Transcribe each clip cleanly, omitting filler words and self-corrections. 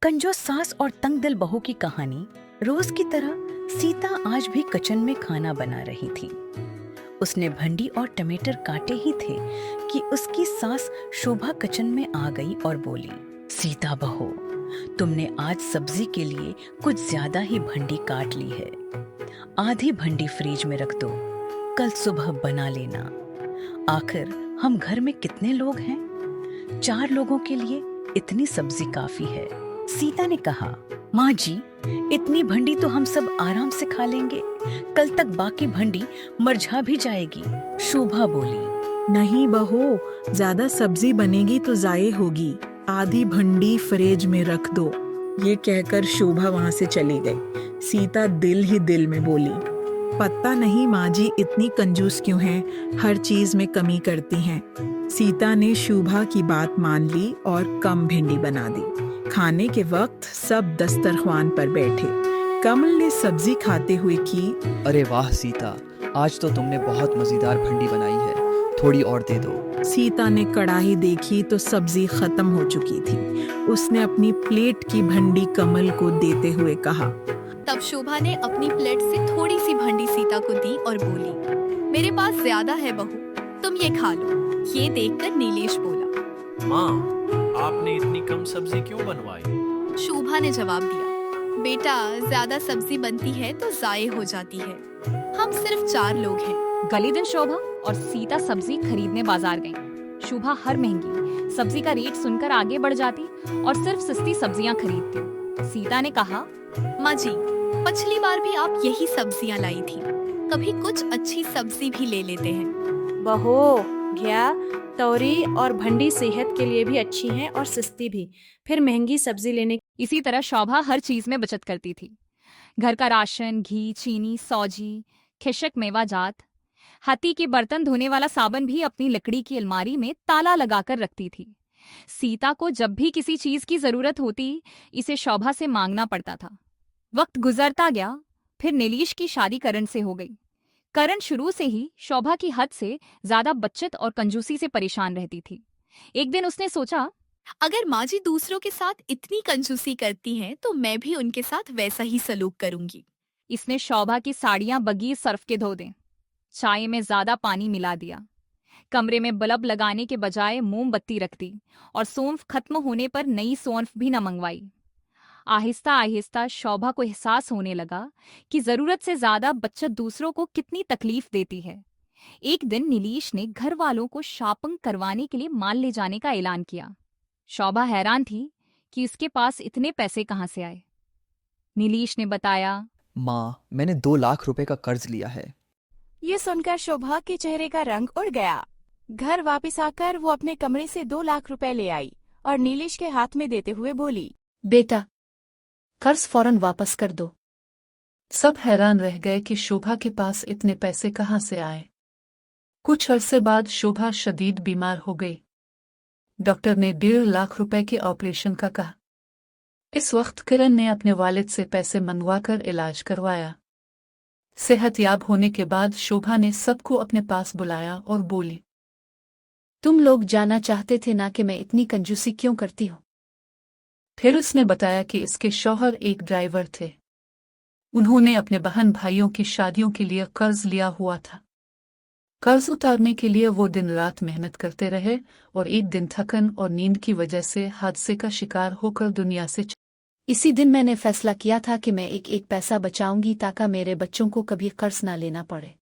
कंजूस सास और तंगदिल बहू की कहानी। रोज की तरह सीता आज भी किचन में खाना बना रही थी। उसने भंडी और टमाटर काटे ही थे कि उसकी सास शोभा किचन में आ गई और बोली, सीता बहू, तुमने आज सब्जी के लिए कुछ ज्यादा ही भंडी काट ली है। आधी भंडी फ्रिज में रख दो, कल सुबह बना लेना। आखिर हम घर में कितने लोग हैं? 4 लोगों के लिए इतनी सब्जी काफी है। सीता ने कहा, माँ जी, इतनी भंडी तो हम सब आराम से खा लेंगे। कल तक बाकी भंडी मरझा भी जाएगी। शोभा बोली, नहीं बहू, ज्यादा सब्जी बनेगी तो जाये होगी। आधी भंडी फ्रिज में रख दो। ये कहकर शोभा वहाँ से चली गई। सीता दिल ही दिल में बोली, पता नहीं माँ जी इतनी कंजूस क्यों हैं, हर चीज में कमी करती हैं। सीता ने शोभा की बात मान ली और कम भिंडी बना दी। खाने के वक्त सब दस्तरख्वान पर बैठे। कमल ने सब्जी खाते हुए की, अरे वाह सीता, आज तो तुमने बहुत मजेदार भंडी बनाई है, थोड़ी और दे दो। सीता ने कढ़ाई देखी तो सब्जी खत्म हो चुकी थी। उसने अपनी प्लेट की भंडी कमल को देते हुए कहा। तब शोभा ने अपनी प्लेट से थोड़ी सी भंडी सीता को दी और बोली, मेरे पास ज्यादा है बहू, तुम ये खा लो। ये देखकर नीलेश बोला, माँ, आपने इतनी कम सब्जी क्यों बनवाई? शोभा ने जवाब दिया, बेटा, ज्यादा सब्जी बनती है तो जाये हो जाती है। हम सिर्फ 4 लोग हैं। गली दिन शोभा और सीता सब्जी खरीदने बाजार गईं। शोभा हर महंगी सब्जी का रेट सुनकर आगे बढ़ जाती और सिर्फ सस्ती सब्जियां खरीदती। सीता ने कहा, माँ जी, पिछली बार भी आप यही सब्जियां लाई थी, कभी कुछ अच्छी सब्जी भी ले लेते हैं। बहू, घिया, तोरी और भंडी सेहत के लिए भी अच्छी हैं और सस्ती भी, फिर महंगी सब्जी लेने। इसी तरह शोभा हर चीज में बचत करती थी। घर का राशन, घी, चीनी, सौजी, खिशक, मेवाजात, हाथी के बर्तन धोने वाला साबुन भी अपनी लकड़ी की अलमारी में ताला लगाकर रखती थी। सीता को जब भी किसी चीज की जरूरत होती, इसे शोभा से मांगना पड़ता था। वक्त गुजरता गया, फिर नीलेश की शादी करण से हो गई। करण शुरू से ही शोभा की हद से ज्यादा बचत और कंजूसी से परेशान रहती थी। एक दिन उसने सोचा, अगर माँ जी दूसरों के साथ इतनी कंजूसी करती हैं, तो मैं भी उनके साथ वैसा ही सलूक करूंगी। इसने शोभा की साड़ियां बगैर सर्फ के धो दें, चाय में ज्यादा पानी मिला दिया, कमरे में बल्ब लगाने के बजाय मोमबत्ती रख दी और सौंफ खत्म होने पर नई सौंफ भी न मंगवाई। आहिस्ता आहिस्ता शोभा को एहसास होने लगा कि जरूरत से ज्यादा बचत दूसरों को कितनी तकलीफ देती है। एक दिन नीलेश ने घर वालों को शॉपिंग करवाने के लिए माल ले जाने का ऐलान किया। शोभा हैरान थी कि उसके पास इतने पैसे कहाँ से आए। नीलेश ने बताया, माँ, मैंने 2 लाख रुपए का कर्ज लिया है। ये सुनकर शोभा के चेहरे का रंग उड़ गया। घर वापस आकर वो अपने कमरे से 2 लाख रुपए ले आई और नीलेश के हाथ में देते हुए बोली, बेटा, कर्ज फौरन वापस कर दो। सब हैरान रह गए कि शोभा के पास इतने पैसे कहाँ से आए। कुछ अरसे बाद शोभा शदीद बीमार हो गई। डॉक्टर ने 1.5 लाख रुपए के ऑपरेशन का कहा। इस वक्त किरण ने अपने वालिद से पैसे मंगवाकर इलाज करवाया। सेहतयाब होने के बाद शोभा ने सबको अपने पास बुलाया और बोली, तुम लोग जानना चाहते थे ना कि मैं इतनी कंजूसी क्यों करती हूँ। फिर उसने बताया कि इसके शौहर एक ड्राइवर थे। उन्होंने अपने बहन भाइयों की शादियों के लिए कर्ज लिया हुआ था। कर्ज उतारने के लिए वो दिन रात मेहनत करते रहे और एक दिन थकन और नींद की वजह से हादसे का शिकार होकर दुनिया से इसी दिन मैंने फैसला किया था कि मैं एक एक पैसा बचाऊंगी ताकि मेरे बच्चों को कभी कर्ज ना लेना पड़े।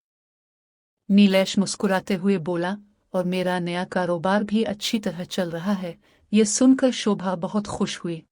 नीलेश मुस्कुराते हुए बोला, और मेरा नया कारोबार भी अच्छी तरह चल रहा है। ये सुनकर शोभा बहुत खुश हुई।